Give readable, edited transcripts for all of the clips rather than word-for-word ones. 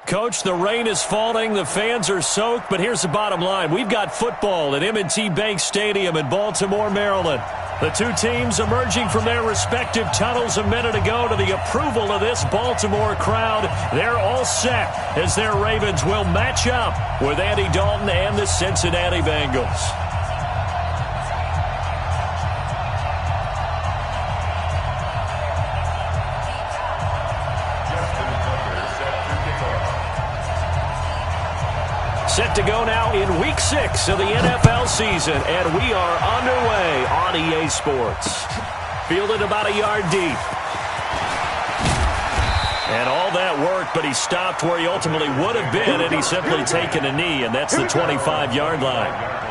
Coach, the rain is falling, the fans are soaked, but here's the bottom line. We've got football at M&T Bank Stadium in Baltimore, Maryland. The two teams emerging from their respective tunnels a minute ago to the approval of this Baltimore crowd. They're all set as their Ravens will match up with Andy Dalton and the Cincinnati Bengals. Set to go now in Week 6 of the NFL season, and we are underway on EA Sports. Fielded about a yard deep. And all that work, but he stopped where he ultimately would have been had he simply taken a knee, and that's the 25-yard line.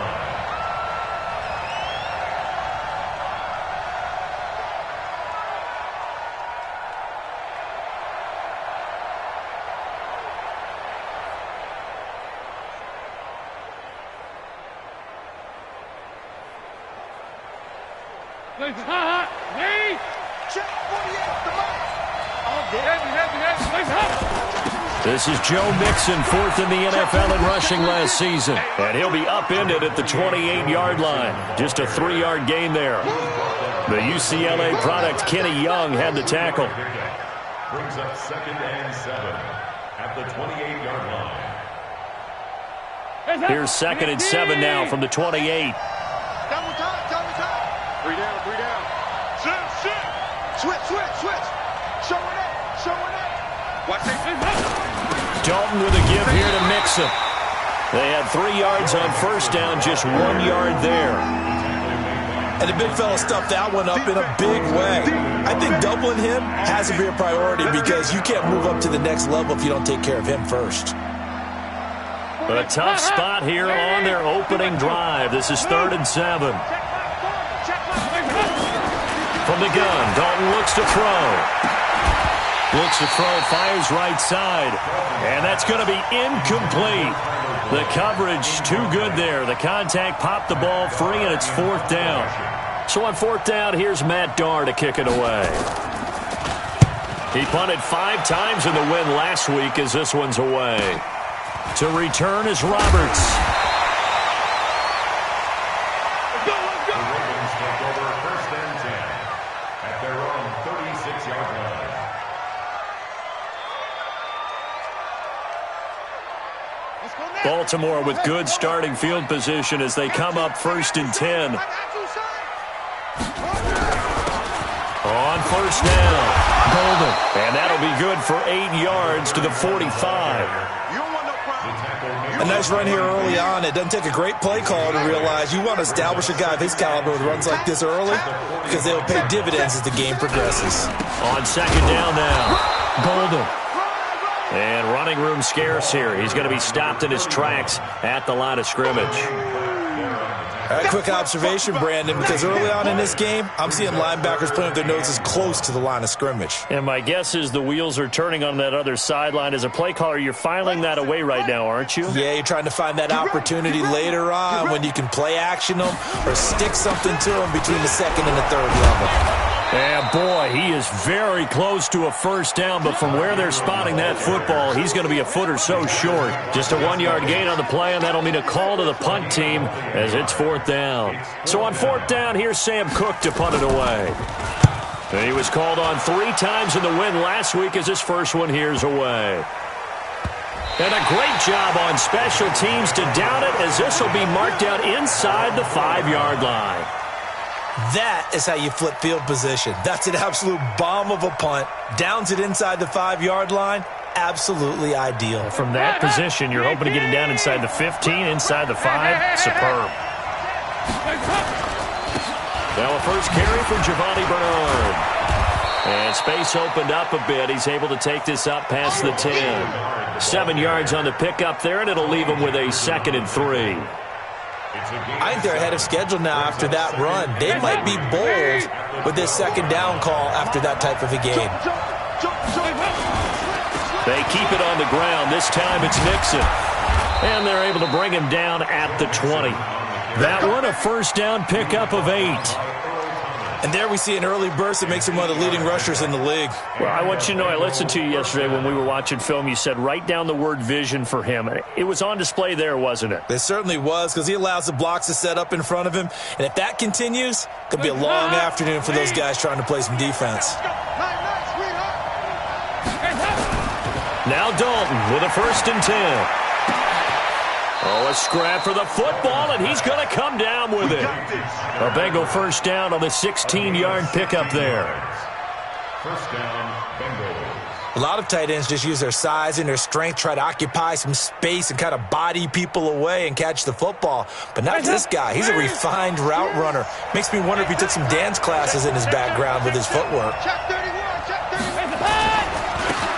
This is Joe Mixon, fourth in the NFL in rushing last season. And he'll be upended at the 28-yard line. Just a 3-yard gain there. The UCLA product, Kenny Young, had the tackle. Brings up 2nd and 7 at the 28-yard line. Here's 2nd and 7 now from the 28. Double time. 3 down. Switch. Showing it. Watch it. Dalton with a give here to Mixon. They had 3 yards on first down, just 1 yard there. And the big fella stuffed that one up in a big way. I think doubling him has to be a priority because you can't move up to the next level if you don't take care of him first. A tough spot here on their opening drive. This is 3rd and 7. From the gun, Dalton looks to throw. Fires right side. And that's going to be incomplete. The coverage too good there. The contact popped the ball free, and it's 4th down. So on 4th down, here's Matt Darr to kick it away. He punted 5 times in the win last week as this one's away. To return is Roberts. Baltimore with good starting field position as they come up 1st and 10. On 1st down, Golden. And that'll be good for 8 yards to the 45. A nice run here early on. It doesn't take a great play call to realize you want to establish a guy of his caliber with runs like this early because they'll pay dividends as the game progresses. On 2nd down now, Golden. And running room scarce here. He's going to be stopped in his tracks at the line of scrimmage. A quick observation, Brandon, because early on in this game, I'm seeing linebackers putting up their noses close to the line of scrimmage. And my guess is the wheels are turning on that other sideline. As a play caller, you're filing that away right now, aren't you? Yeah, you're trying to find that opportunity later on when you can play action them or stick something to them between the 2nd and the 3rd level. And boy, he is very close to a 1st down, but from where they're spotting that football, he's going to be a foot or so short. Just a 1-yard gain on the play, and that'll mean a call to the punt team as it's 4th down. So on 4th down, here's Sam Cook to punt it away. And he was called on 3 times in the win last week as his first one here's away. And a great job on special teams to down it as this will be marked out inside the 5-yard line. That is how you flip field position. That's an absolute bomb of a punt. Downs it inside the 5-yard line. Absolutely ideal. From that position, you're hoping to get it down inside the 15, inside the 5. Superb. Now a first carry for Giovanni Bernard. And space opened up a bit. He's able to take this up past the 10. 7 yards on the pickup there, and it'll leave him with a 2nd and 3. I think they're ahead of schedule now after that run. They might be bold with this 2nd down call after that type of a game. They keep it on the ground. This time it's Mixon. And they're able to bring him down at the 20. That one a 1st down pickup of 8. And there we see an early burst that makes him one of the leading rushers in the league. Well, I want you to know, I listened to you yesterday when we were watching film. You said write down the word vision for him. It was on display there, wasn't it? It certainly was, because he allows the blocks to set up in front of him. And if that continues, it could be a long afternoon for those guys trying to play some defense. Now Dalton with a 1st and 10. Oh, a scrap for the football, and he's going to come down with it. A Bengal 1st down on the 16-yard pickup there. 1st down, Bengals. A lot of tight ends just use their size and their strength, try to occupy some space and kind of body people away and catch the football. But not this guy. He's a refined route runner. Makes me wonder if he took some dance classes in his background with his footwork.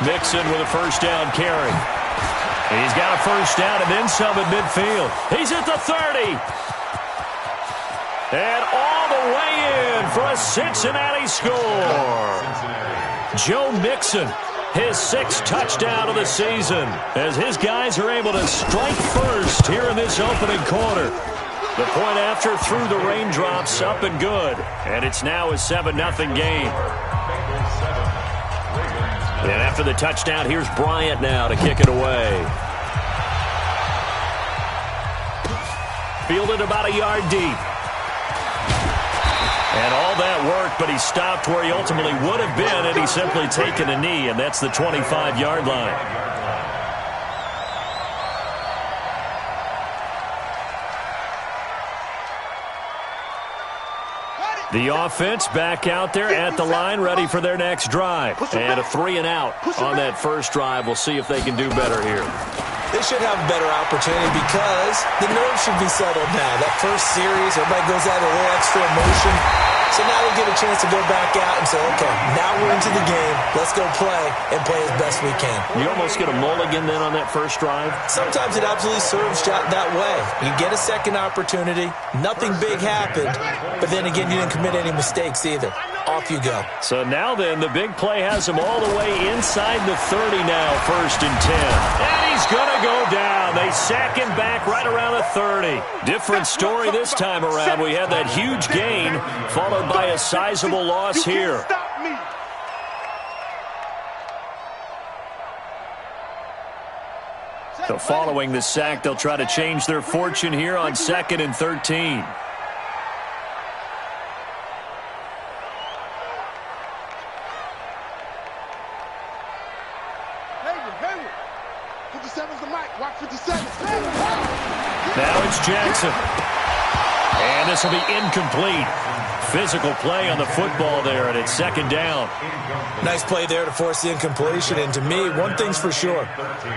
Mixon with a 1st down carry. He's got a 1st down and then some at midfield. He's at the 30. And all the way in for a Cincinnati score. Joe Mixon, his 6th touchdown of the season, as his guys are able to strike first here in this opening quarter. The point after through the raindrops, up and good. And it's now a 7-0 game. And after the touchdown, here's Bryant now to kick it away. Fielded about a yard deep. And all that work, but he stopped where he ultimately would have been had he simply taken a knee, and that's the 25-yard line. The offense back out there at the line, ready for their next drive. And a 3-and-out on that first drive. We'll see if they can do better here. They should have a better opportunity because the nerves should be settled now. That first series, everybody goes out a little extra emotion. So now they get a chance to go back out and say, okay, now we're into the game. Let's go play and play as best we can. You almost get a mulligan then on that first drive? Sometimes it absolutely serves that way. You get a second opportunity. Nothing big happened. But then again, you didn't commit any mistakes either. Off you go. So now then, the big play has him all the way inside the 30 now, 1st and 10. And he's going to go down. They sack him back right around the 30. Different story this time around. We had that huge gain followed by a sizable loss here. So following the sack, they'll try to change their fortune here on 2nd and 13. Now it's Jackson. And this will be incomplete. Physical play on the football there, and it's 2nd down. Nice play there to force the incompletion. And to me, one thing's for sure.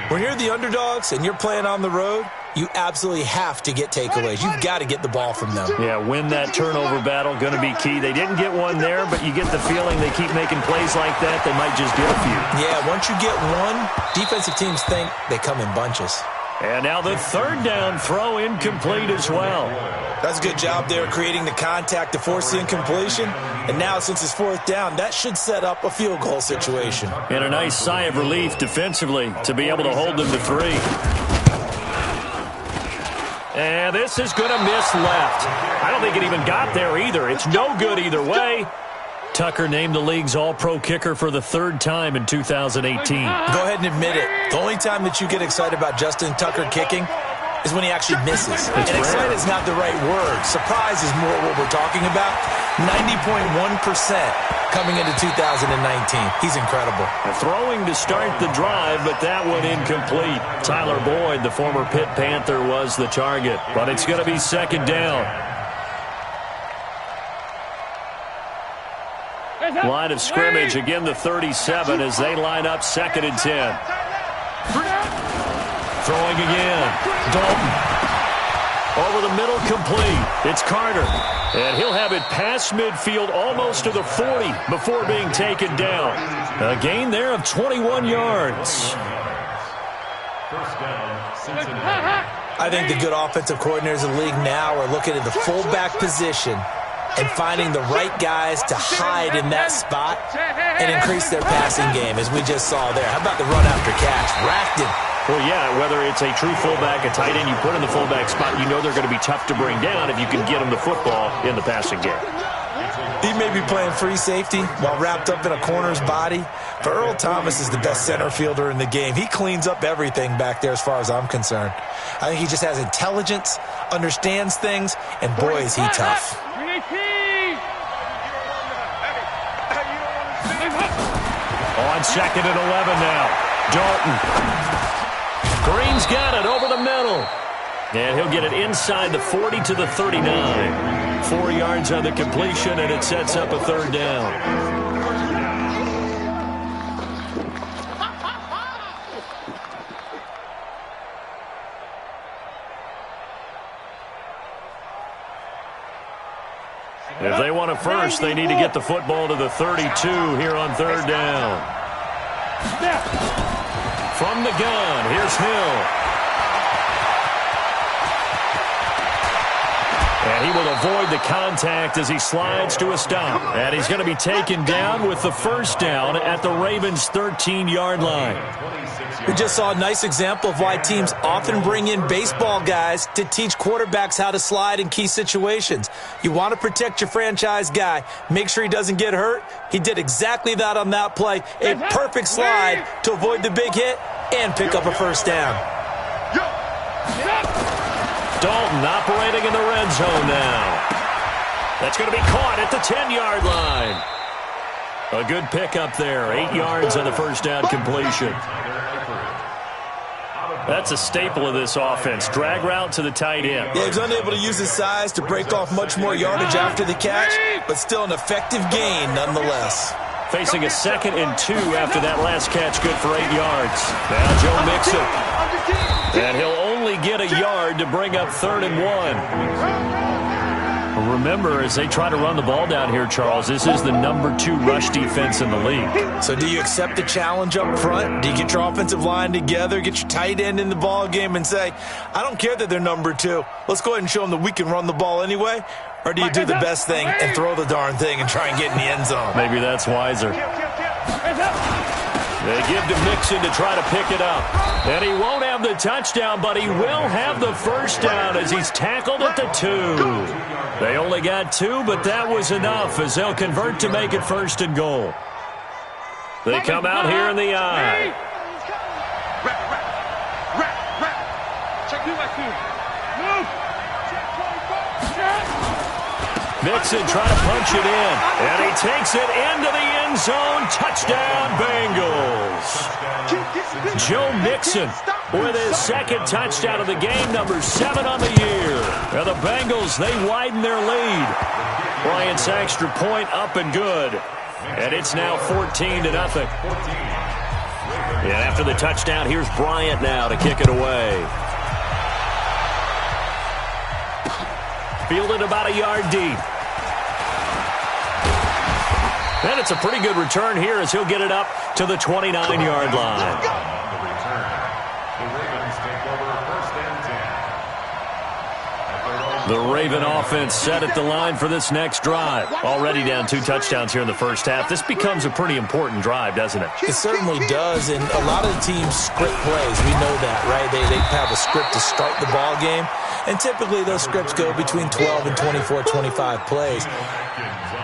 When you're the underdogs and you're playing on the road, you absolutely have to get takeaways. You've got to get the ball from them. Yeah, win that turnover battle, going to be key. They didn't get one there, but you get the feeling they keep making plays like that, they might just get a few. Yeah, once you get one, defensive teams think they come in bunches. And now the 3rd down throw incomplete as well. That's a good job there creating the contact to force the incompletion. And now since it's 4th down, that should set up a field goal situation. And a nice sigh of relief defensively to be able to hold them to 3. And this is going to miss left. I don't think it even got there either. It's no good either way. Tucker named the league's all-pro kicker for the 3rd time in 2018. Go ahead and admit it. The only time that you get excited about Justin Tucker kicking is when he actually misses. And excited is not the right word. Surprise is more what we're talking about. 90.1% coming into 2019. He's incredible. Throwing to start the drive, but that one incomplete. Tyler Boyd, the former Pitt Panther, was the target. But it's going to be 2nd down. Line of scrimmage, again the 37 as they line up 2nd and 10. Throwing again. Dalton. Over the middle, complete. It's Carter. And he'll have it past midfield almost to the 40 before being taken down. A gain there of 21 yards. 1st down, Cincinnati. I think the good offensive coordinators in the league now are looking at the fullback position and finding the right guys to hide in that spot and increase their passing game, as we just saw there. How about the run after catch? Racked him. Well, yeah, whether it's a true fullback, a tight end you put in the fullback spot, you know they're going to be tough to bring down if you can get them the football in the passing game. He may be playing free safety while wrapped up in a corner's body, but Earl Thomas is the best center fielder in the game. He cleans up everything back there as far as I'm concerned. I think he just has intelligence, understands things, and boy, is he tough. On second and 11 now. Dalton. Green's got it over the middle. And he'll get it inside the 40 to the 39. 4 yards on the completion, and it sets up a third down. If they want a first, they need to get the football to the 32 here on third down. From the gun, here's Hill. And he will avoid the contact as he slides to a stop. And he's going to be taken down with the first down at the Ravens' 13-yard line. We just saw a nice example of why teams often bring in baseball guys to teach quarterbacks how to slide in key situations. You want to protect your franchise guy. Make sure he doesn't get hurt. He did exactly that on that play. A perfect slide to avoid the big hit and pick up a first down. Dalton operating in the red zone now. That's going to be caught at the 10-yard line. A good pickup there. 8 yards on the first down completion. That's a staple of this offense. Drag route to the tight end. Yeah, he was unable to use his size to break off much more yardage after the catch, but still an effective gain nonetheless. Facing a 2nd and 2 after that last catch, good for 8 yards. Now Joe Mixon. And he'll only get a yard to bring up 3rd and 1. Remember, as they try to run the ball down here, Charles, this is the number 2 rush defense in the league. So do you accept the challenge up front? Do you get your offensive line together, get your tight end in the ball game and say, I don't care that they're number 2. Let's go ahead and show them that we can run the ball anyway? Or do you do the best thing and throw the darn thing and try and get in the end zone? Maybe that's wiser. They give to Mixon to try to pick it up. And he won't have the touchdown, but he will have the first down as he's tackled at the 2. They only got 2, but that was enough as they'll convert to make it 1st and goal. They come out here in the eye. Mixon trying to punch it in, and he takes it into the end zone. Touchdown, Bengals. Joe Mixon with his 2nd touchdown of the game, number 7 on the year. And the Bengals, they widen their lead. Bryant's extra point up and good. And it's now 14-0. And after the touchdown, here's Bryant now to kick it away. Fielded about a yard deep. And it's a pretty good return here as he'll get it up to the 29-yard line. The Raven offense set at the line for this next drive. Already down 2 touchdowns here in the first half. This becomes a pretty important drive, doesn't it? It certainly does, and a lot of the teams script plays. We know that, right? They have a script to start the ball game, and typically those scripts go between 12 and 24, 25 plays.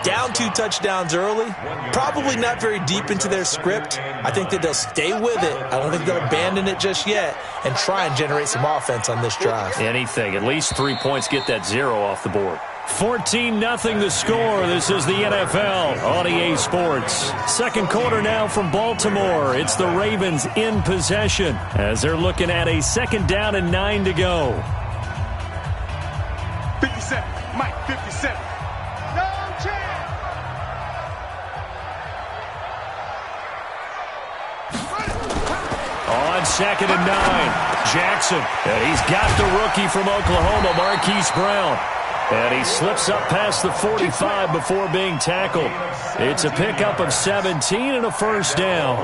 Down 2 touchdowns early, probably not very deep into their script. I think that they'll stay with it. I don't think they'll abandon it just yet and try and generate some offense on this drive. Anything. At least 3 points, get that 0 off the board. 14-0 the score. This is the NFL on EA Sports. 2nd quarter now from Baltimore. It's the Ravens in possession as they're looking at a 2nd down and 9 to go. 57, Mike, 57. No chance. On 2nd and 9, Jackson. And he's got the rookie from Oklahoma, Marquise Brown. And he slips up past the 45 before being tackled. It's a pickup of 17 and a first down.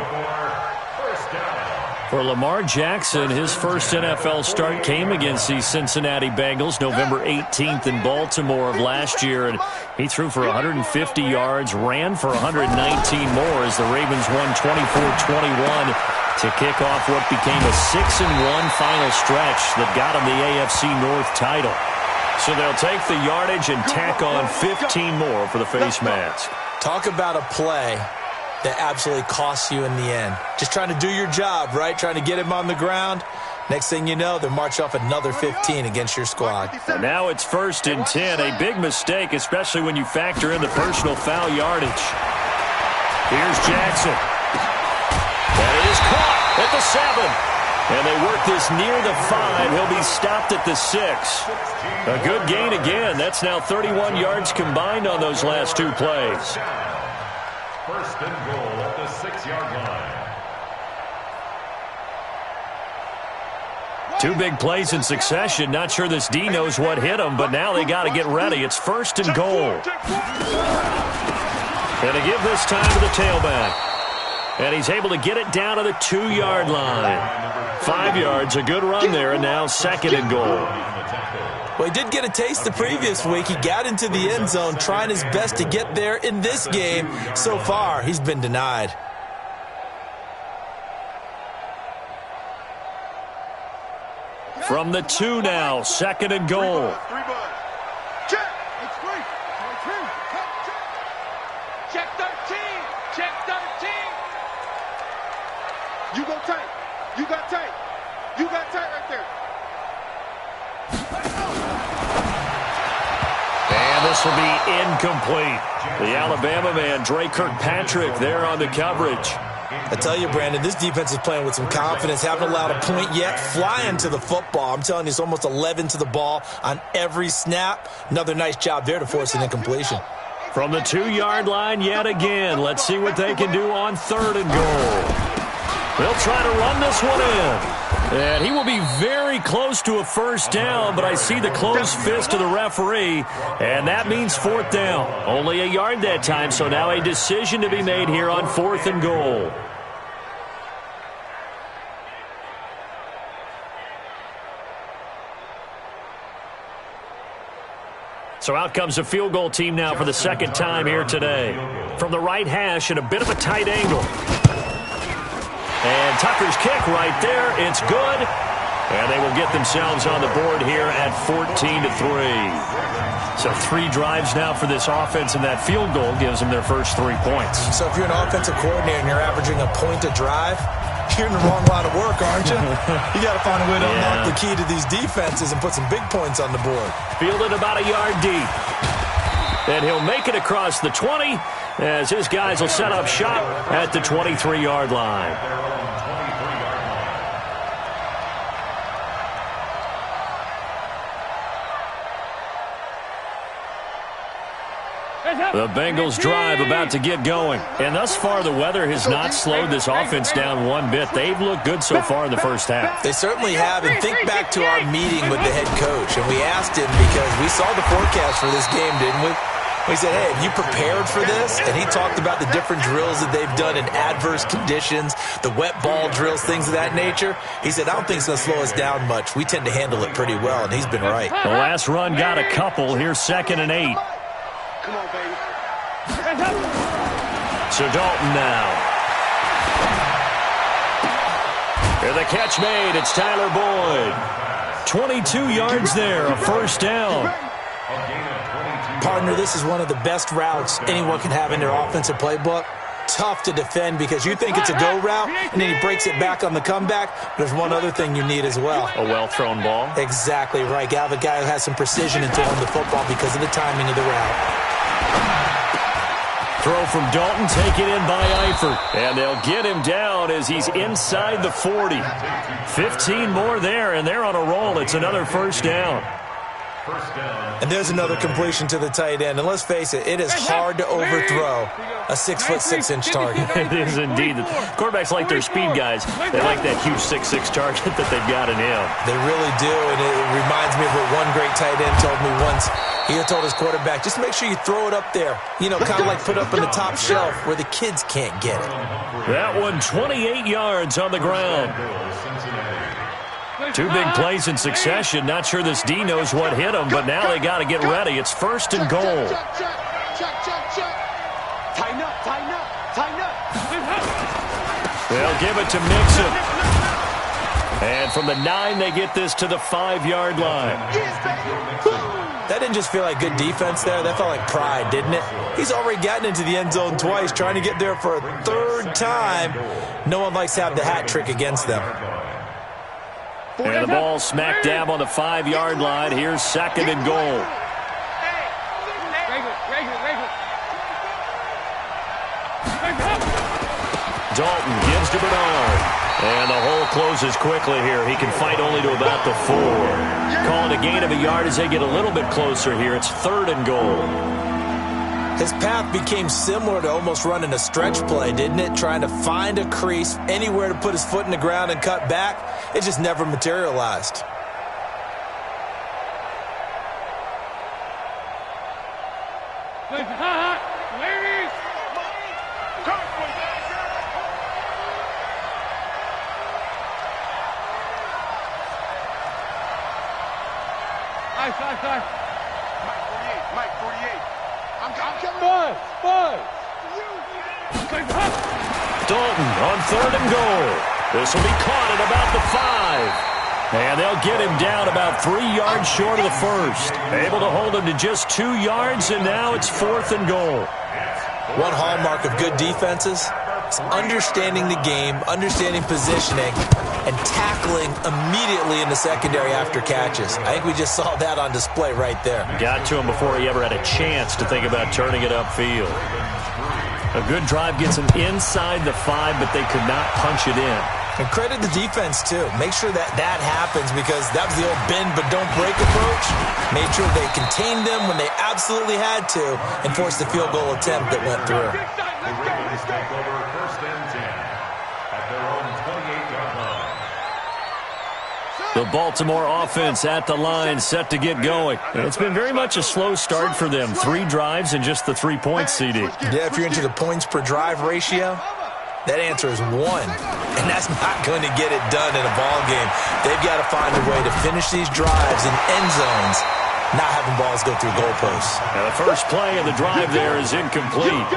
For Lamar Jackson, his first NFL start came against the Cincinnati Bengals November 18th in Baltimore of last year. And he threw for 150 yards, ran for 119 more as the Ravens won 24-21 to kick off what became a 6-1 final stretch that got him the AFC North title. So they'll take the yardage and tack on 15 more for the face mask. Talk about a play that absolutely costs you in the end. Just trying to do your job, right? Trying to get him on the ground. Next thing you know, they're marching off another 15 against your squad. And now it's 1st and 10. A big mistake, especially when you factor in the personal foul yardage. Here's Jackson. That is caught at the 7. And they work this near the 5. He'll be stopped at the 6. A good gain again. That's now 31 yards combined on those last 2 plays. 1st and goal at the 6-yard line. 2 big plays in succession. Not sure this D knows what hit him, but now they got to get ready. It's 1st and goal. And to give this time to the tailback. And he's able to get it down to the 2-yard line. 5 yards, a good run there, and now 2nd and goal. Well, he did get a taste the previous week. He got into the end zone trying his best to get there in this game. So far, he's been denied. From the 2 now, 2nd and goal. Check. Check 13. Check 13. You go tight. You got tight. You got tight right there. And this will be incomplete. The Alabama man, Dre Kirkpatrick, there on the coverage. I tell you, Brandon, this defense is playing with some confidence. Haven't allowed a point yet. Flying to the football. I'm telling you, it's almost 11 to the ball on every snap. Another nice job there to force an incompletion. From the 2-yard line yet again. Let's see what they can do on 3rd and goal. They'll try to run this one in. And he will be very close to a 1st down, but I see the closed fist of the referee, and that means 4th down. Only a yard that time, so now a decision to be made here on 4th and goal. So out comes a field goal team now for the 2nd time here today. From the right hash at a bit of a tight angle. And Tucker's kick right there. It's good. And they will get themselves on the board here at 14-3. So 3 drives now for this offense, and that field goal gives them their first 3 points. So if you're an offensive coordinator and you're averaging a point a drive, you're in the wrong line of work, aren't you? You got to find a way to unlock the key to these defenses and put some big points on the board. Fielded about a yard deep. And he'll make it across the 20 as his guys will set up shop at the 23-yard line. The Bengals drive about to get going. And thus far, the weather has not slowed this offense down one bit. They've looked good so far in the first half. They certainly have. And think back to our meeting with the head coach. And we asked him because we saw the forecast for this game, didn't we? We said, hey, have you prepared for this? And he talked about the different drills that they've done in adverse conditions, the wet ball drills, things of that nature. He said, I don't think it's going to slow us down much. We tend to handle it pretty well, and he's been right. The last run got a couple. Here's 2nd and 8. Come on, baby. So Dalton now. And the catch made. It's Tyler Boyd. 22 yards there, a 1st down. Partner, this is one of the best routes anyone can have in their offensive playbook. Tough to defend because you think it's a go route, and then he breaks it back on the comeback. There's one other thing you need as well. A well-thrown ball. Exactly right. You have a guy who has some precision in throwing the football because of the timing of the route. Throw from Dalton, taken in by Eifert. And they'll get him down as he's inside the 40. 15 more there, and they're on a roll. It's another 1st down. And there's another completion to the tight end. And let's face it, it is hard to overthrow a 6'6" target. It is indeed. Quarterbacks like their speed guys. They like that huge 6'6" target that they've got in him. They really do, and it reminds me of what one great tight end told me once. He had told his quarterback, just make sure you throw it up there. You know, kind of like put up on the top shelf where the kids can't get it. That one, 28 yards on the ground. 2 big plays in succession. Not sure this D knows what hit him, but now they got to get ready. It's 1st and goal. Tighten up, tighten up, tighten up. They'll give it to Mixon. And from the 9, they get this to the 5-yard line. That didn't just feel like good defense there. That felt like pride, didn't it? He's already gotten into the end zone twice, trying to get there for a 3rd time. No one likes to have the hat trick against them. And the ball smack dab on the 5-yard line. Here's 2nd and goal. Dalton gives to Bernard. And the hole closes quickly here. He can fight only to about the 4. Calling a gain of a yard as they get a little bit closer here. It's 3rd and goal. His path became similar to almost running a stretch play, didn't it? Trying to find a crease, anywhere to put his foot in the ground and cut back. It just never materialized. Mike 48. I'm coming. Buzz. Dalton on 3rd and goal. This will be caught at about the 5. And they'll get him down about 3 yards short of the 1st. Able to hold him to just 2 yards, and now it's 4th and goal. One hallmark of good defenses is understanding the game, understanding positioning, and tackling immediately in the secondary after catches. I think we just saw that on display right there. Got to him before he ever had a chance to think about turning it upfield. A good drive gets him inside the 5, but they could not punch it in. And credit the defense, too. Make sure that happens, because that was the old bend but don't break approach. Made sure they contained them when they absolutely had to and forced the field goal attempt that went through. The Ravens take over 1st and 10 at their own 28-yard line. The Baltimore offense at the line, set to get going. It's been very much a slow start for them. 3 drives and just the 3-point CD. Yeah, if you're into the points per drive ratio, that answer is 1. And that's not going to get it done in a ball game. They've got to find a way to finish these drives in end zones, not having balls go through goalposts. Now the first play of the drive there is incomplete.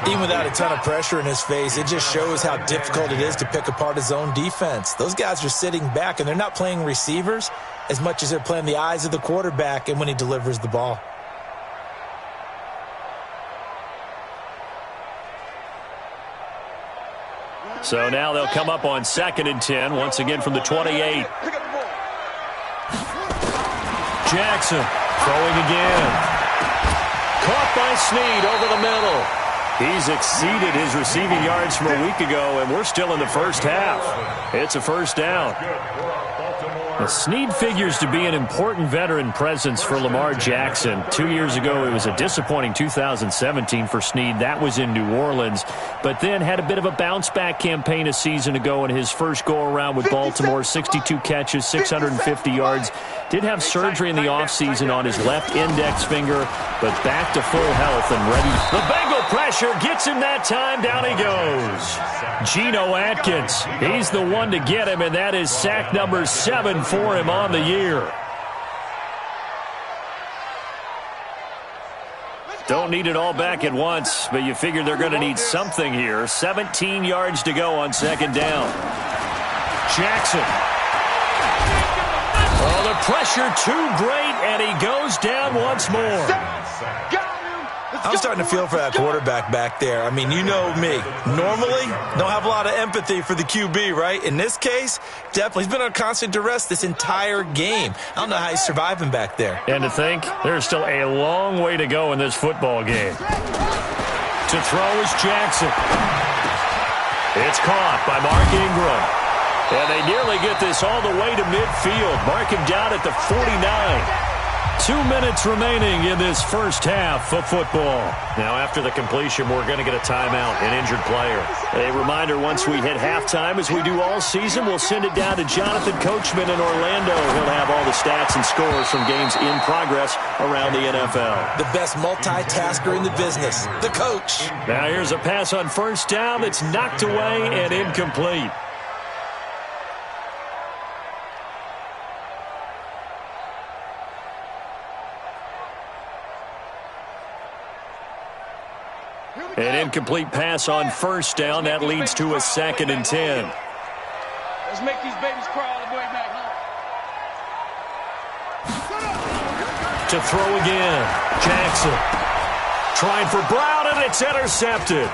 Even without a ton of pressure in his face, it just shows how difficult it is to pick apart his own defense. Those guys are sitting back, and they're not playing receivers as much as they're playing the eyes of the quarterback and when he delivers the ball. So now they'll come up on 2nd and 10, once again from the 28. Jackson throwing again. Caught by Snead over the middle. He's exceeded his receiving yards from a week ago, and we're still in the first half. It's a 1st down. Now, Snead figures to be an important veteran presence for Lamar Jackson. 2 years ago, it was a disappointing 2017 for Snead. That was in New Orleans, but then had a bit of a bounce-back campaign a season ago in his first go-around with Baltimore. 62 catches, 650 yards. Did have surgery in the offseason on his left index finger, but back to full health and ready. The Bengal pressure gets him that time. Down he goes. Geno Atkins, he's the one to get him, and that is sack number 7 for him on the year. Don't need it all back at once, but you figure they're going to need something here. 17 yards to go on 2nd down. Jackson. Oh, the pressure too great, and he goes down once more. I'm starting to feel for that quarterback back there. I mean, you know me. Normally, don't have a lot of empathy for the QB, right? In this case, definitely. He's been on constant duress this entire game. I don't know how he's surviving back there. And to think, there's still a long way to go in this football game. To throw is Jackson. It's caught by Mark Ingram. And they nearly get this all the way to midfield. Mark him down at the 49. 2 minutes remaining in this first half of football. Now, after the completion, we're going to get a timeout, an injured player. A reminder, once we hit halftime, as we do all season, we'll send it down to Jonathan Coachman in Orlando. He'll have all the stats and scores from games in progress around the NFL. The best multitasker in the business, the coach. Now, here's a pass on 1st down that's knocked away and incomplete. An incomplete pass on 1st down. That leads to a 2nd and 10. Let's make these babies cry all the way back home. To throw again. Jackson. Trying for Brown, and it's intercepted.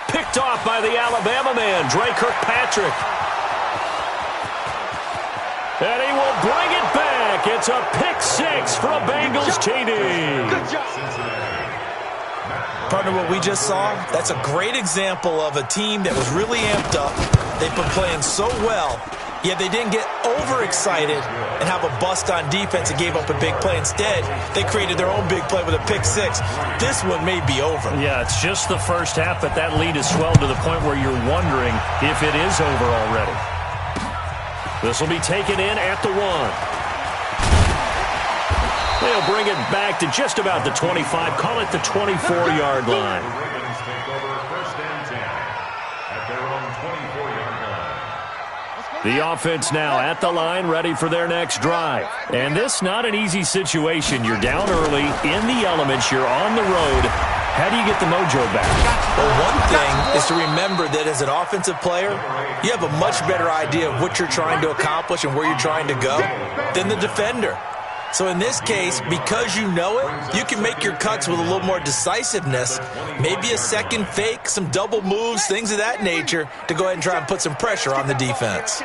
Picked off by the Alabama man, Dre Kirkpatrick. And he will bring it back. It's a pick six for a Bengals TD. Good job. Partner, what we just saw, that's a great example of a team that was really amped up. They've been playing so well, yet they didn't get overexcited and have a bust on defense and gave up a big play. Instead, they created their own big play with a pick six. This one may be over. Yeah, it's just the first half, but that lead has swelled to the point where you're wondering if it is over already. This will be taken in at the 1. They'll bring it back to just about the 25. Call it the 24-yard line. The Ravens take over 1st and 10 at their own 24-yard line. The offense now at the line, ready for their next drive. And this not an easy situation. You're down early, in the elements, you're on the road. How do you get the mojo back? Well, one thing is to remember that as an offensive player, you have a much better idea of what you're trying to accomplish and where you're trying to go than the defender. So in this case, because you know it, you can make your cuts with a little more decisiveness, maybe a second fake, some double moves, things of that nature, to go ahead and try and put some pressure on the defense.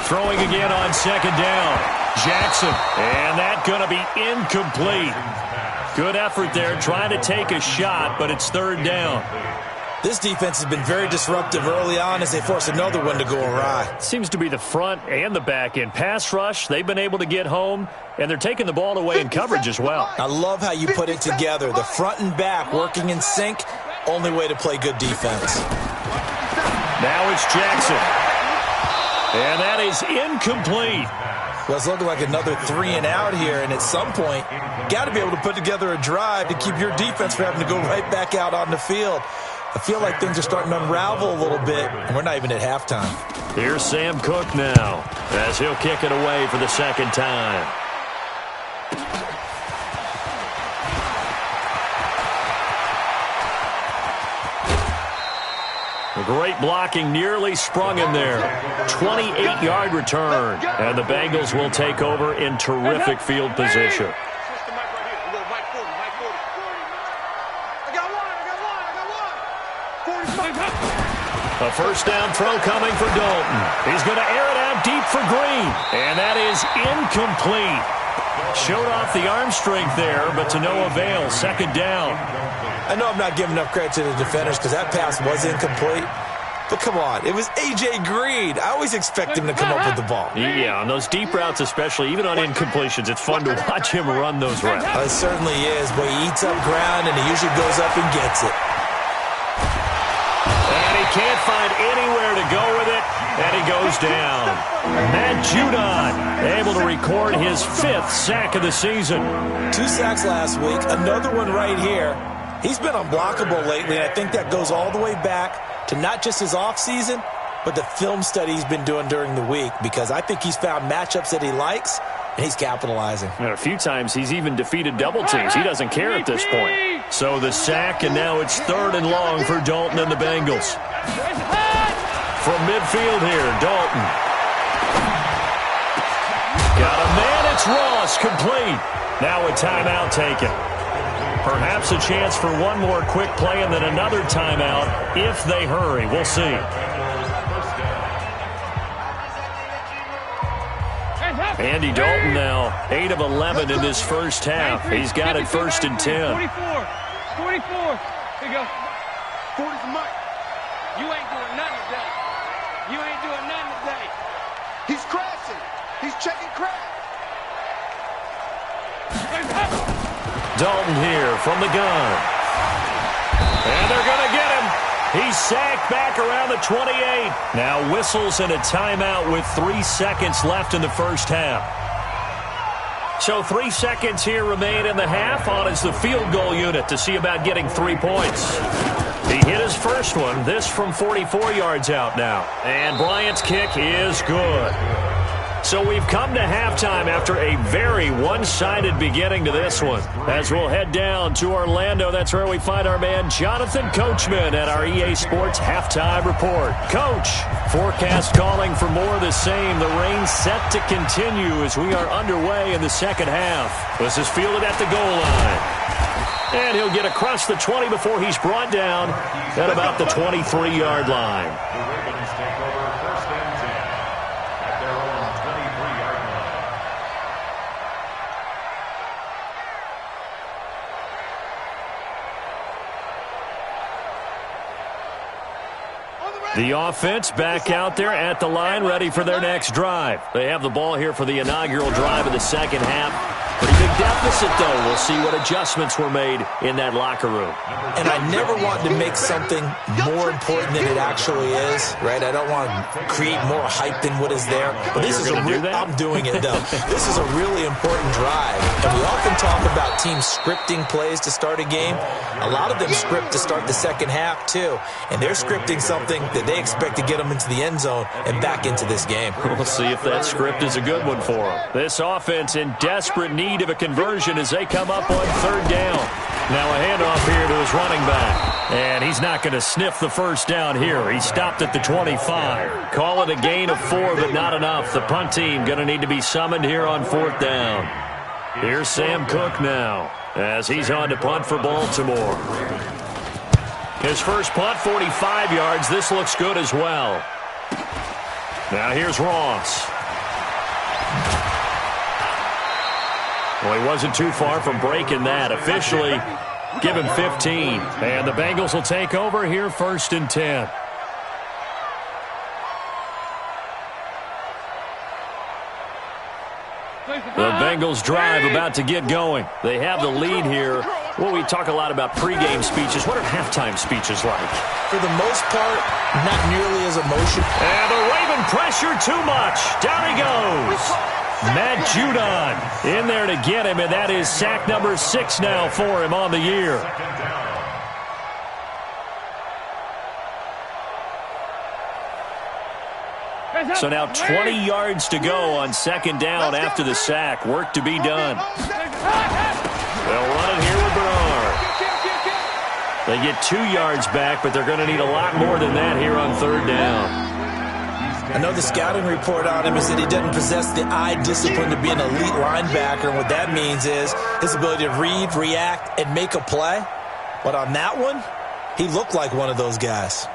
Throwing again on 2nd down. Jackson, and that's going to be incomplete. Good effort there, trying to take a shot, but it's 3rd down. This defense has been very disruptive early on as they force another one to go awry. Seems to be the front and the back end. Pass rush, they've been able to get home, and they're taking the ball away in coverage as well. I love how you put it together. The front and back working in sync, only way to play good defense. Now it's Jackson. And that is incomplete. Well, it's looking like another 3 and out here, and at some point, got to be able to put together a drive to keep your defense from having to go right back out on the field. I feel like things are starting to unravel a little bit, and we're not even at halftime. Here's Sam Cook now, as he'll kick it away for the 2nd time. Great blocking, nearly sprung him there. 28-yard return, and the Bengals will take over in terrific field position. A 1st down throw coming for Dalton. He's going to air it out deep for Green, and that is incomplete. Showed off the arm strength there, but to no avail. 2nd down. I know I'm not giving enough credit to the defenders because that pass was incomplete. But come on, it was A.J. Green. I always expect him to come up with the ball. Yeah, on those deep routes especially, even on incompletions, it's fun to watch him run those routes. It certainly is, but he eats up ground and he usually goes up and gets it. And he can't find anywhere to go with it, and he goes down. Matt Judon able to record his 5th sack of the season. 2 sacks last week, another one right here. He's been unblockable lately, and I think that goes all the way back to not just his offseason, but the film study he's been doing during the week, because I think he's found matchups that he likes, and he's capitalizing. And a few times he's even defeated double teams. He doesn't care at this point. So the sack, and now it's 3rd and long for Dalton and the Bengals. From midfield here, Dalton. Got a man, it's Ross, complete. Now a timeout taken. Perhaps a chance for one more quick play and then another timeout if they hurry. We'll see. Andy Dalton now 8 of 11 in this first half. He's got it 1st and 10. 44. 44. Here you go. 40's Mike. You ain't doing nothing today. You ain't doing nothing today. He's crashing. He's checking crash. Dalton here from the gun. And they're going to get him. He's sacked back around the 28. Now whistles and a timeout with 3 seconds left in the first half. So 3 seconds here remain in the half. On is the field goal unit to see about getting 3 points. He hit his first one. This from 44 yards out now. And Bryant's kick is good. So we've come to halftime after a very one-sided beginning to this one. As we'll head down to Orlando, that's where we find our man Jonathan Coachman at our EA Sports Halftime Report. Coach, forecast calling for more of the same. The rain set to continue as we are underway in the second half. This is fielded at the goal line. And he'll get across the 20 before he's brought down at about the 23-yard line. The Ravens take over first and 10 at their own 23-yard line. The offense back out there at the line, ready for their next drive. They have the ball here for the inaugural drive of the second half. Pretty big deficit, though. We'll see what adjustments were made in that locker room. And I never want to make something more important than it actually is, right? I don't want to create more hype than what is there. But this is I'm doing it, though. This is a really important drive. And we often talk about teams scripting plays to start a game. A lot of them script to start the second half, too. And they're scripting something that they expect to get them into the end zone and back into this game. We'll see if that script is a good one for them. This offense in desperate need of a conversion as they come up on third down. Now a handoff here to his running back. And he's not going to sniff the first down here. He stopped at the 25. Call it a gain of 4, but not enough. The punt team going to need to be summoned here on fourth down. Here's Sam Cook now as he's on to punt for Baltimore. His first punt, 45 yards. This looks good as well. Now here's Ross. Well, he wasn't too far from breaking that. Officially, give him 15. And the Bengals will take over here first and 10. The Bengals drive about to get going. They have the lead here. Well, we talk a lot about pregame speeches. What are halftime speeches like? For the most part, not nearly as emotional. And the Raven pressure too much. Down he goes. Matt Judon in there to get him, and that is sack number 6 now for him on the year. So now 20 yards to go on second down after the sack. Work to be done. They'll run it here with Bernard. They get 2 yards back, but they're going to need a lot more than that here on third down. I know the scouting report on him is that he doesn't possess the eye discipline to be an elite linebacker. And what that means is his ability to read, react, and make a play. But on that one, he looked like one of those guys.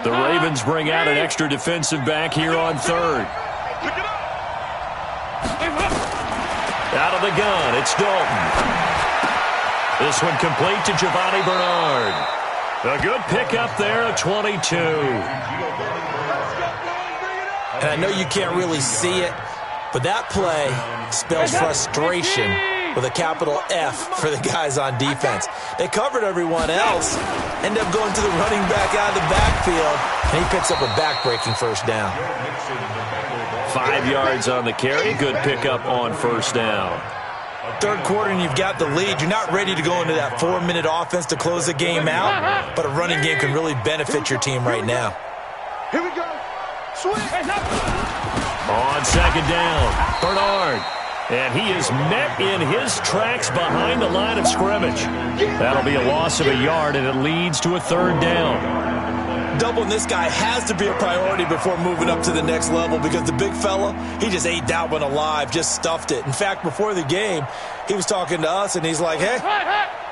The Ravens bring out an extra defensive back here on third. Out of the gun, it's Dalton. This one complete to Giovanni Bernard. A good pickup there at 22. And I know you can't really see it, but that play spells frustration with a capital F for the guys on defense. They covered everyone else, end up going to the running back out of the backfield, and he picks up a back-breaking first down. 5 yards on the carry. Good pickup on first down. Third quarter and you've got the lead. You're not ready to go into that 4-minute offense to close the game out, but a running game can really benefit your team right now. Here we go. Swing. On second down, Bernard. And he is met in his tracks behind the line of scrimmage. That'll be a loss of a yard, and it leads to a third down. Doubling this guy has to be a priority before moving up to the next level because the big fella, he just ate that one alive, just stuffed it. In fact, before the game, he was talking to us, and he's like, hey,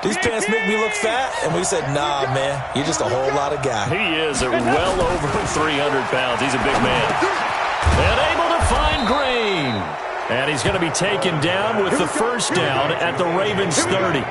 these pants make me look fat? And we said, nah, man, you're just a whole lot of guy. He is at well over 300 pounds. He's a big man. And able to find Green. And he's going to be taken down with the first down at the Ravens 30.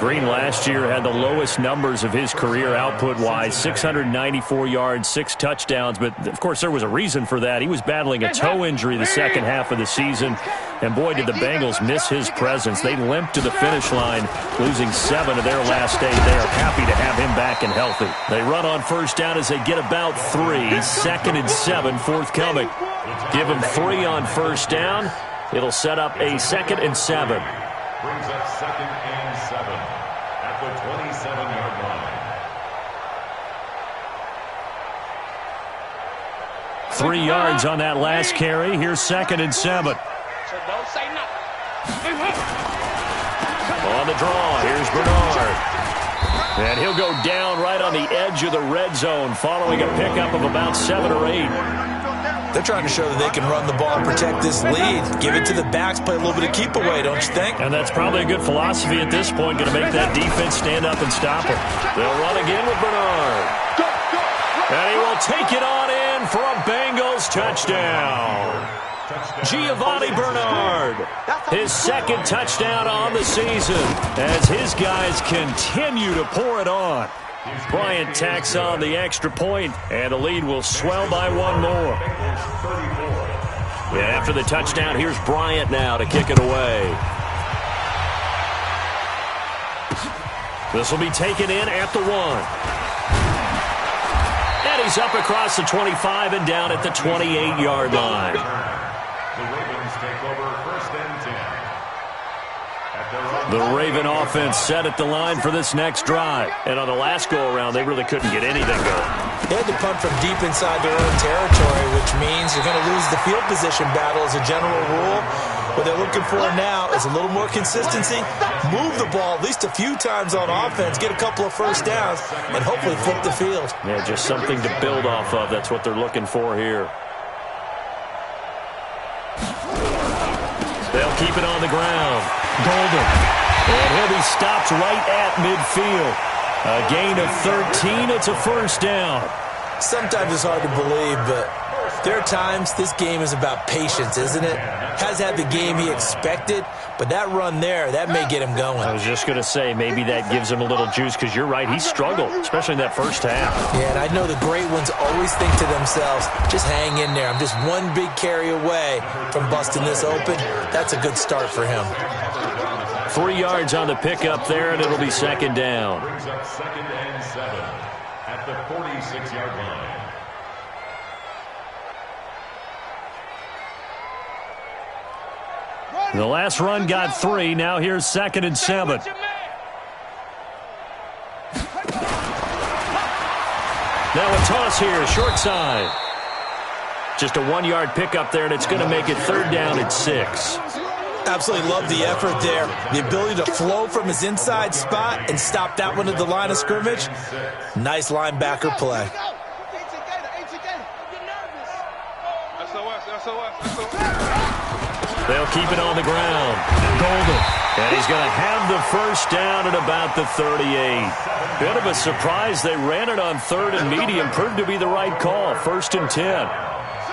Green last year had the lowest numbers of his career output-wise, 694 yards, 6 touchdowns. But, of course, there was a reason for that. He was battling a toe injury the second half of the season. And, boy, did the Bengals miss his presence. They limped to the finish line, losing 7 of their last 8. They are happy to have him back and healthy. They run on first down as they get about 3. Second and 7 forthcoming. Give him 3 on first down. It'll set up a second and 7. Brings up second and 7 at the 27-yard line. 3 yards on that last carry. Here's 2nd and 7. So don't say nothing. On the draw, here's Bernard. And he'll go down right on the edge of the red zone following a pickup of about 7 or 8. They're trying to show that they can run the ball and protect this lead. Give it to the backs, play a little bit of keep away, don't you think? And that's probably a good philosophy at this point, going to make that defense stand up and stop it. They'll run again with Bernard. And he will take it on in for a Bengals touchdown. Giovanni Bernard, his 2nd touchdown on the season as his guys continue to pour it on. Bryant tacks on the extra point, and the lead will swell by 1 more. Yeah, after the touchdown, here's Bryant now to kick it away. This will be taken in at the 1. And he's up across the 25 and down at the 28-yard line. The Ravens take over 1st and 10. The Raven offense set at the line for this next drive. And on the last go-around, they really couldn't get anything going. They had to punt from deep inside their own territory, which means you're going to lose the field position battle as a general rule. What they're looking for now is a little more consistency, move the ball at least a few times on offense, get a couple of first downs, and hopefully flip the field. Yeah, just something to build off of. That's what they're looking for here. They'll keep it on the ground. Golden. And he'll be stopped right at midfield. A gain of 13. It's a first down. Sometimes it's hard to believe, but there are times this game is about patience, isn't it? Has had the game he expected, but that run there, that may get him going. I was just going to say, maybe that gives him a little juice, because you're right, he struggled, especially in that first half. Yeah, and I know the great ones always think to themselves, just hang in there. I'm just one big carry away from busting this open. That's a good start for him. 3 yards on the pickup there, and it'll be 2nd down. Brings up 2nd and 7 at the 46-yard line. The last run got 3. Now here's 2nd and 7. Now a toss here, short side. Just a 1-yard pickup there, and it's going to make it 3rd down at 6. Absolutely love the effort there. The ability to flow from his inside spot and stop that one at the line of scrimmage. Nice linebacker play. They'll keep it on the ground. Golden. And he's going to have the first down at about the 38. Bit of a surprise. They ran it on 3rd and medium. Proved to be the right call. 1st and 10.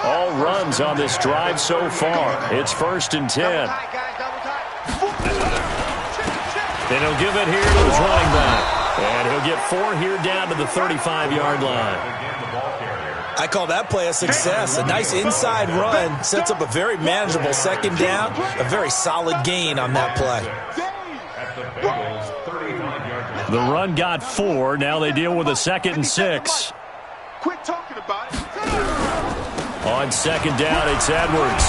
All runs on this drive so far. It's 1st and 10. And he'll give it here to his running back. And he'll get 4 here down to the 35-yard line. I call that play a success. A nice inside run sets up a very manageable 2nd down. A very solid gain on that play. The run got 4. Now they deal with a 2nd and 6. Quit talking about it. On 2nd down, it's Edwards.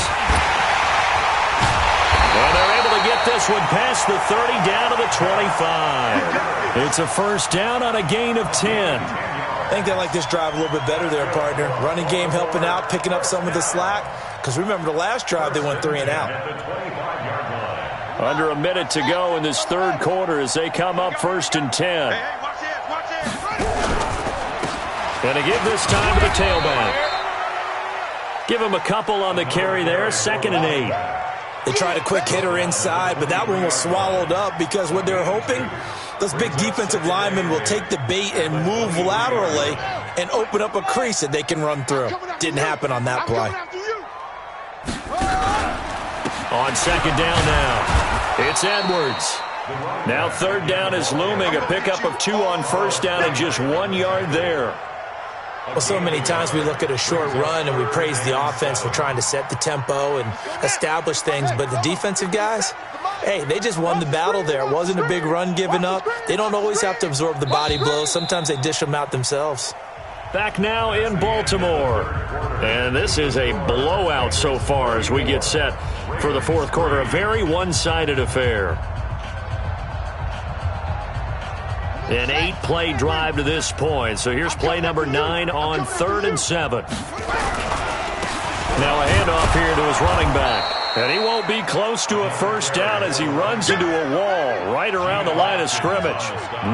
And they're able to get this one past the 30 down to the 25. It's a first down on a gain of 10. I think they like this drive a little bit better there, partner. Running game helping out, picking up some of the slack. Because remember, the last drive, they went 3 and out. Under a minute to go in this 3rd quarter as they come up 1st and 10. And to give this time to the tailback. Give him a couple on the carry there, 2nd and 8. They tried a quick hitter inside, but that one was swallowed up because what they're hoping, those big defensive linemen will take the bait and move laterally and open up a crease that they can run through. Didn't happen on that play. On 2nd down now, it's Edwards. Now 3rd down is looming, a pickup of 2 on 1st down and just 1 yard there. Well, so many times we look at a short run and we praise the offense for trying to set the tempo and establish things, but the defensive guys, hey, they just won the battle there. It wasn't a big run given up. They don't always have to absorb the body blows. Sometimes they dish them out themselves. Back now in Baltimore. And this is a blowout so far as we get set for the 4th quarter. A very one-sided affair. An 8-play drive to this point. So here's play number 9 on 3rd and 7. Now a handoff here to his running back. And he won't be close to a first down as he runs into a wall right around the line of scrimmage.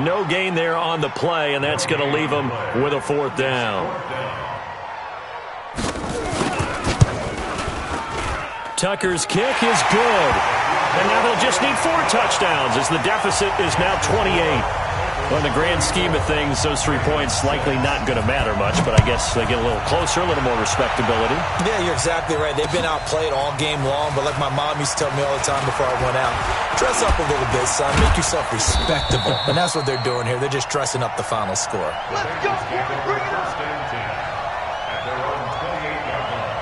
No gain there on the play, and that's going to leave him with a fourth down. Tucker's kick is good. And now they'll just need 4 touchdowns as the deficit is now 28. Well, in the grand scheme of things, those 3 points likely not going to matter much, but I guess they get a little closer, a little more respectability. Yeah, you're exactly right. They've been outplayed all game long, but like my mom used to tell me all the time before I went out, dress up a little bit, son. Make yourself respectable. And that's what they're doing here. They're just dressing up the final score. Let's go, boys. Bring it up. First and 10 at their own 28-yard line.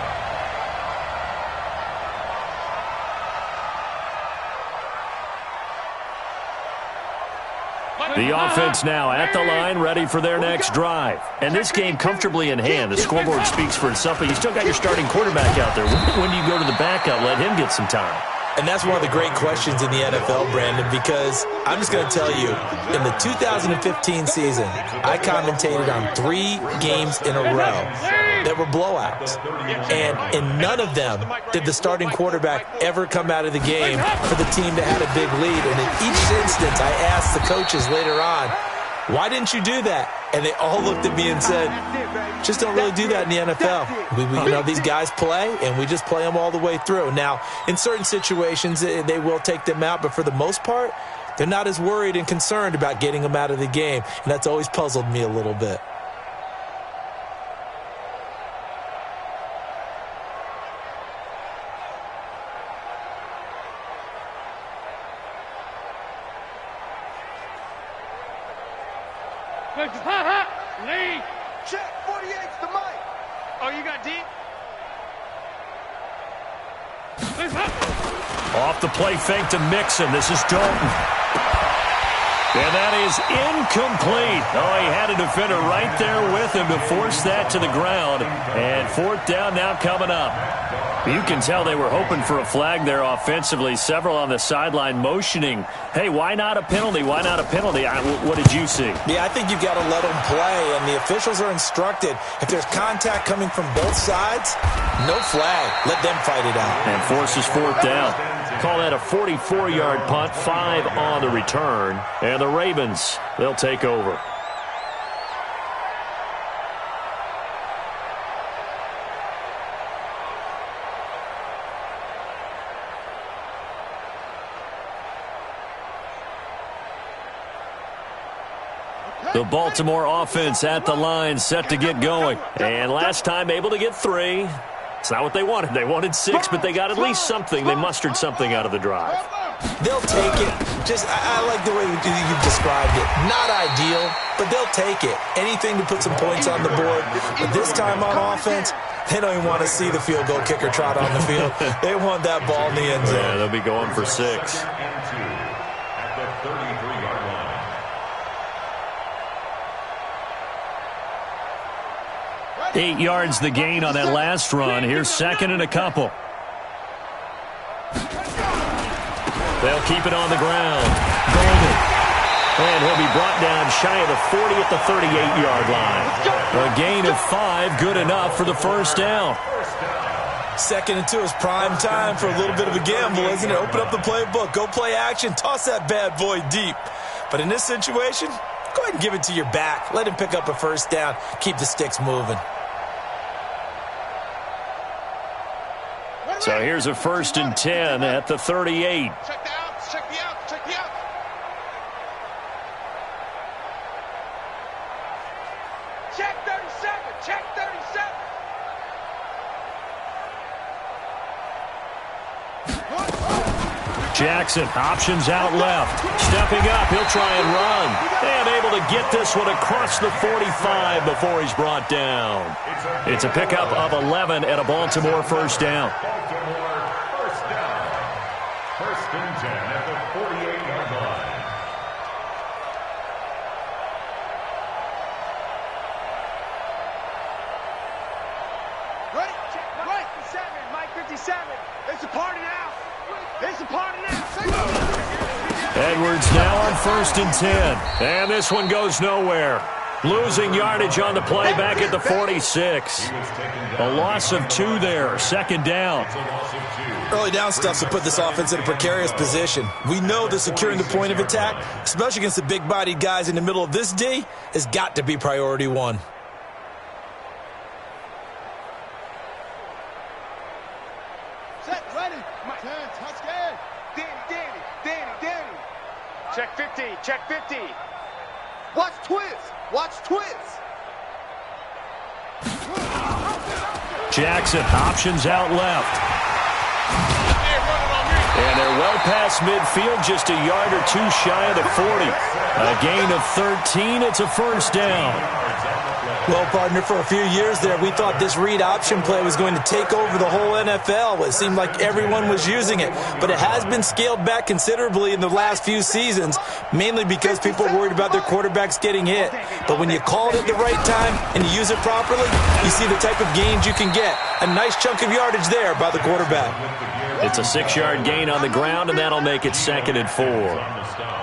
The offense now at the line, ready for their next drive. And this game comfortably in hand. The scoreboard speaks for itself, but you still got your starting quarterback out there. When do you go to the backup? Let him get some time. And that's one of the great questions in the NFL, Brandon, because I'm just going to tell you, in the 2015 season, I commentated on 3 games in a row that were blowouts. And in none of them did the starting quarterback ever come out of the game for the team that had a big lead. And in each instance, I asked the coaches later on, why didn't you do that? And they all looked at me and said, just don't really do that in the NFL. These guys play, and we just play them all the way through. Now, in certain situations, they will take them out, but for the most part, they're not as worried and concerned about getting them out of the game. And that's always puzzled me a little bit. Lead. Check. 48's the mic. Oh, you got deep? Off the play fake to Mixon. This is Dalton. And that is incomplete. Oh, he had a defender right there with him to force that to the ground. And fourth down now coming up. You can tell they were hoping for a flag there offensively. Several on the sideline motioning, hey, why not a penalty? Why not a penalty? What did you see? Yeah, I think you've got to let them play, and the officials are instructed. If there's contact coming from both sides, no flag. Let them fight it out. And forces fourth down. Call that a 44-yard punt, 5 on the return. And the Ravens, they'll take over. The Baltimore offense at the line, set to get going. And last time able to get 3. It's not what they wanted. They wanted 6, but they got at least something. They mustered something out of the drive. They'll take it. I like the way you've described it. Not ideal, but they'll take it. Anything to put some points on the board. But this time on offense, they don't even want to see the field goal kicker trot on the field. They want that ball in the end zone. Yeah, they'll be going for 6. At the 33-yard line. 8 yards the gain on that last run. Here's second and a couple. They'll keep it on the ground. Golden. And he'll be brought down shy of the 40 at the 38-yard line. A gain of 5, good enough for the first down. 2nd and 2 is prime time for a little bit of a gamble, isn't it? Open up the playbook. Go play action. Toss that bad boy deep. But in this situation, go ahead and give it to your back. Let him pick up a first down. Keep the sticks moving. So here's a 1st and 10 at the 38. Check the outs. Check the outs. Check the outs. Check 37. Check 37. Jackson, options out left. Stepping up, he'll try and run. And able to get this one across the 45 before he's brought down. It's a pickup of 11 and a Baltimore first down. Baltimore first down. 1st and 10 at the 48-yard line. Right. Right. 57. Mike 57. It's a party now. It's a party now. Edwards now on 1st and 10. And this one goes nowhere. Losing yardage on the play back at the 46. A loss of 2 there, second down. Early down stuff to put this offense in a precarious position. We know that securing the point of attack, especially against the big-bodied guys in the middle of this D, has got to be priority one. Set, ready. Touchdown. Danny. Check 50, check 50. Watch twist. Jackson options out left. And they're well past midfield, just a yard or 2 shy of the 40. A gain of 13, it's a first down. Well, partner, for a few years there, we thought this read option play was going to take over the whole NFL. It seemed like everyone was using it, but it has been scaled back considerably in the last few seasons, mainly because people are worried about their quarterbacks getting hit. But when you call it at the right time and you use it properly, you see the type of gains you can get. A nice chunk of yardage there by the quarterback. It's a 6-yard gain on the ground, and that'll make it second and 4.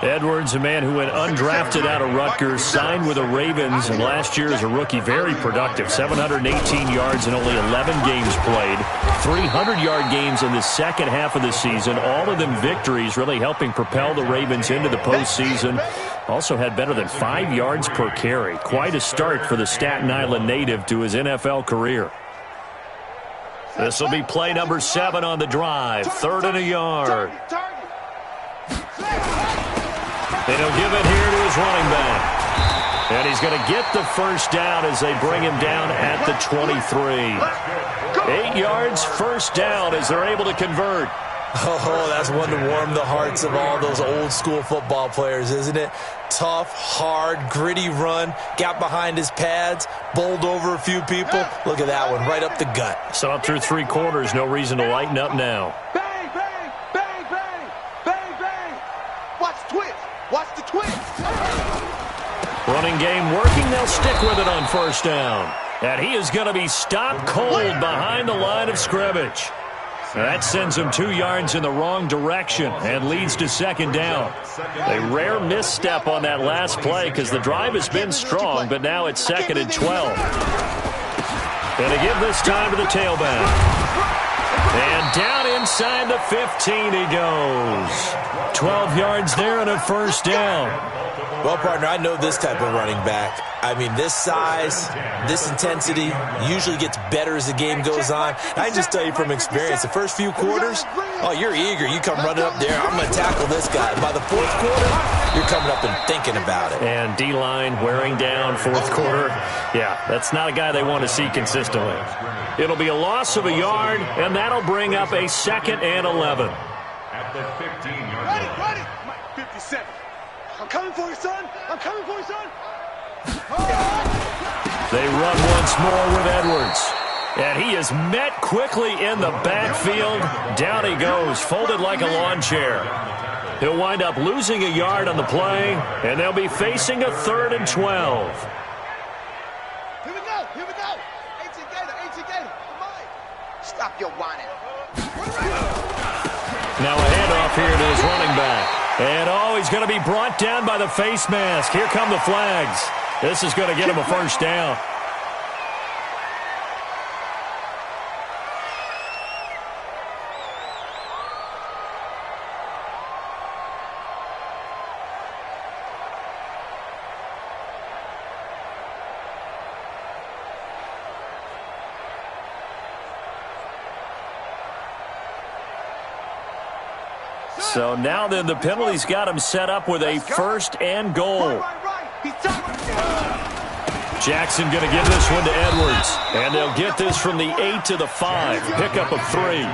Edwards, a man who went undrafted out of Rutgers, signed with the Ravens, and last year as a rookie, very productive. 718 yards in only 11 games played. 300-yard games in the second half of the season. All of them victories, really helping propel the Ravens into the postseason. Also had better than 5 yards per carry. Quite a start for the Staten Island native to his NFL career. This will be play number 7 on the drive. 3rd and a yard. And he'll give it here to his running back. And he's going to get the first down as they bring him down at the 23. 8 yards, first down as they're able to convert. Oh, that's one to warm the hearts of all those old-school football players, isn't it? Tough, hard, gritty run, got behind his pads, bowled over a few people. Look at that one, right up the gut. So up through 3 quarters, no reason to lighten up now. Bang, bang, bang, bang, bang, bang. Watch the twist. Running game working, they'll stick with it on first down. And he is going to be stopped cold behind the line of scrimmage. That sends him 2 yards in the wrong direction and leads to second down. A rare misstep on that last play because the drive has been strong, but now it's second and 12. And to give this time to the tailback. And down inside the 15 he goes. 12 yards there and a first down. Well, partner, I know this type of running back. I mean, this size, this intensity usually gets better as the game goes on. I can just tell you from experience, the first few quarters, oh, you're eager. You come running up there, I'm going to tackle this guy. And by the 4th quarter, you're coming up and thinking about it. And D-line wearing down 4th quarter. Yeah, that's not a guy they want to see consistently. It'll be a loss of a yard, and that'll bring up a 2nd and 11. At the 15-yard line. Ready. 57. I'm coming for you, son. I'm coming for you, son. They run once more with Edwards. And he is met quickly in the backfield. Down he goes, folded like a lawn chair. He'll wind up losing a yard on the play, and they'll be facing a 3rd and 12. Here we go. 18 Gator. Come on. Stop your whining. Now a handoff here to his running back. And, oh, he's going to be brought down by the face mask. Here come the flags. This is going to get him a first down. So now then the penalty's got him set up with a 1st and goal. Jackson going to give this one to Edwards. And they'll get this from the 8 to the 5. Pickup of 3.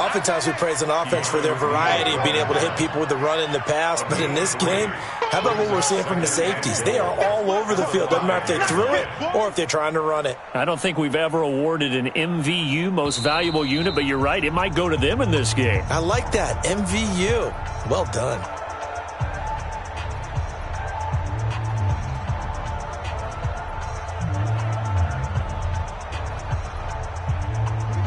Oftentimes we praise an offense for their variety of being able to hit people with the run in the pass. But in this game, how about what we're seeing from the safeties? They are all over the field. Doesn't matter if they threw it or if they're trying to run it. I don't think we've ever awarded an MVU, most valuable unit, but you're right. It might go to them in this game. I like that. MVU. Well done.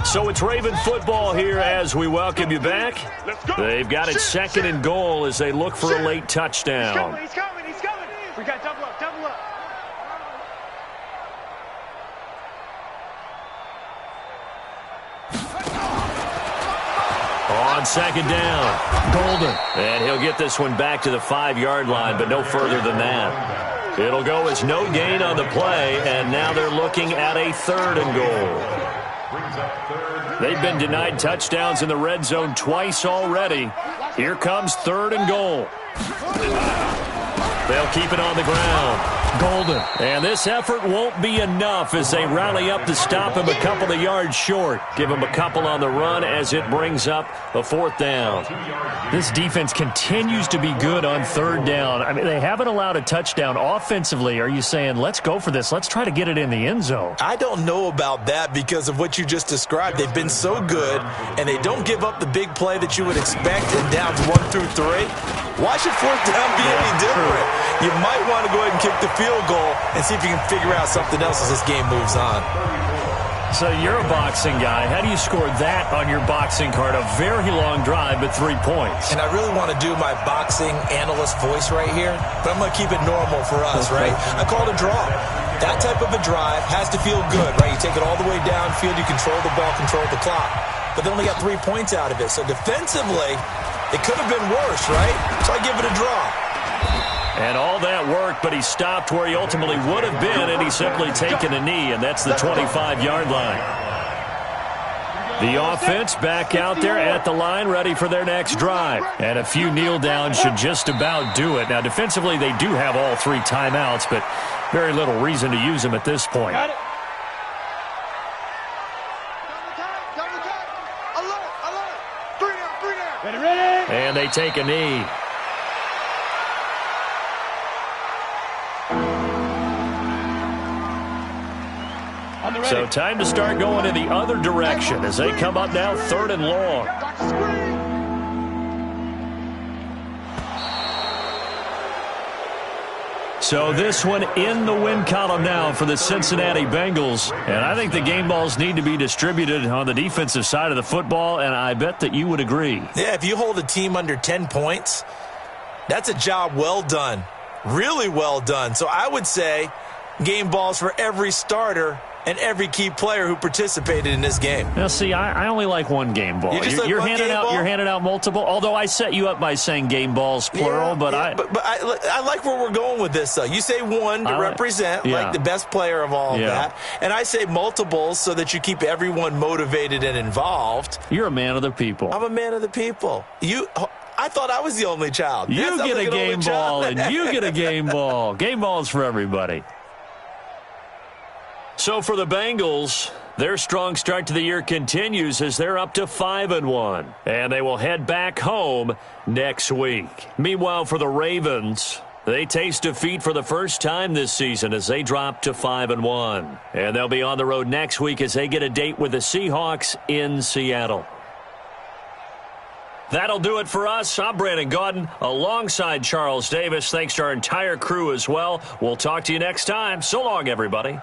So it's Raven football here as we welcome you back. They've got it 2nd and goal as they look for a late touchdown. He's coming. We got double up. second down. Golden. And he'll get this one back to the 5-yard line, but no further than that. It'll go as no gain on the play, and now they're looking at a 3rd and goal. They've been denied touchdowns in the red zone twice already. Here comes 3rd and goal. They'll keep it on the ground. Golden. And this effort won't be enough as they rally up to stop him a couple of yards short. Give him a couple on the run as it brings up a 4th down. This defense continues to be good on 3rd down. I mean, they haven't allowed a touchdown offensively. Are you saying, let's go for this? Let's try to get it in the end zone. I don't know about that because of what you just described. They've been so good, and they don't give up the big play that you would expect in downs 1 through 3. Why should 4th down be any different? You might want to go ahead and kick the field goal and see if you can figure out something else as this game moves on. So you're a boxing guy. How do you score that on your boxing card? A very long drive, but 3 points. And I really want to do my boxing analyst voice right here, but I'm going to keep it normal for us, right? I call it a draw. That type of a drive has to feel good, right? You take it all the way downfield, you control the ball, control the clock. But they only got 3 points out of it. So defensively, it could have been worse, right? So I give it a draw. And all that work, but he stopped where he ultimately would have been, and he's simply taken a knee, and that's the 25-yard line. The offense back out there at the line, ready for their next drive. And a few kneel downs should just about do it. Now, defensively, they do have all 3 timeouts, but very little reason to use them at this point. Got it. Double time. Alert. 3 down. Ready. And they take a knee. So time to start going in the other direction as they come up now 3rd and long. So this one in the win column now for the Cincinnati Bengals. And I think the game balls need to be distributed on the defensive side of the football, and I bet that you would agree. Yeah, if you hold a team under 10 points, that's a job well done. Really well done. So I would say game balls for every starter and every key player who participated in this game. Now, see, I only like one game ball. You're handing out multiple. Although I set you up by saying game balls plural, but I like where we're going with this. Though you say one to represent like the best player of all of that, and I say multiples so that you keep everyone motivated and involved. You're a man of the people. I'm a man of the people. I thought I was the only child. You get a game ball, and you get a game ball. Game balls for everybody. So for the Bengals, their strong start to the year continues as they're up to 5-1. And they will head back home next week. Meanwhile, for the Ravens, they taste defeat for the first time this season as they drop to 5-1. And they'll be on the road next week as they get a date with the Seahawks in Seattle. That'll do it for us. I'm Brandon Gaudin alongside Charles Davis. Thanks to our entire crew as well. We'll talk to you next time. So long, everybody.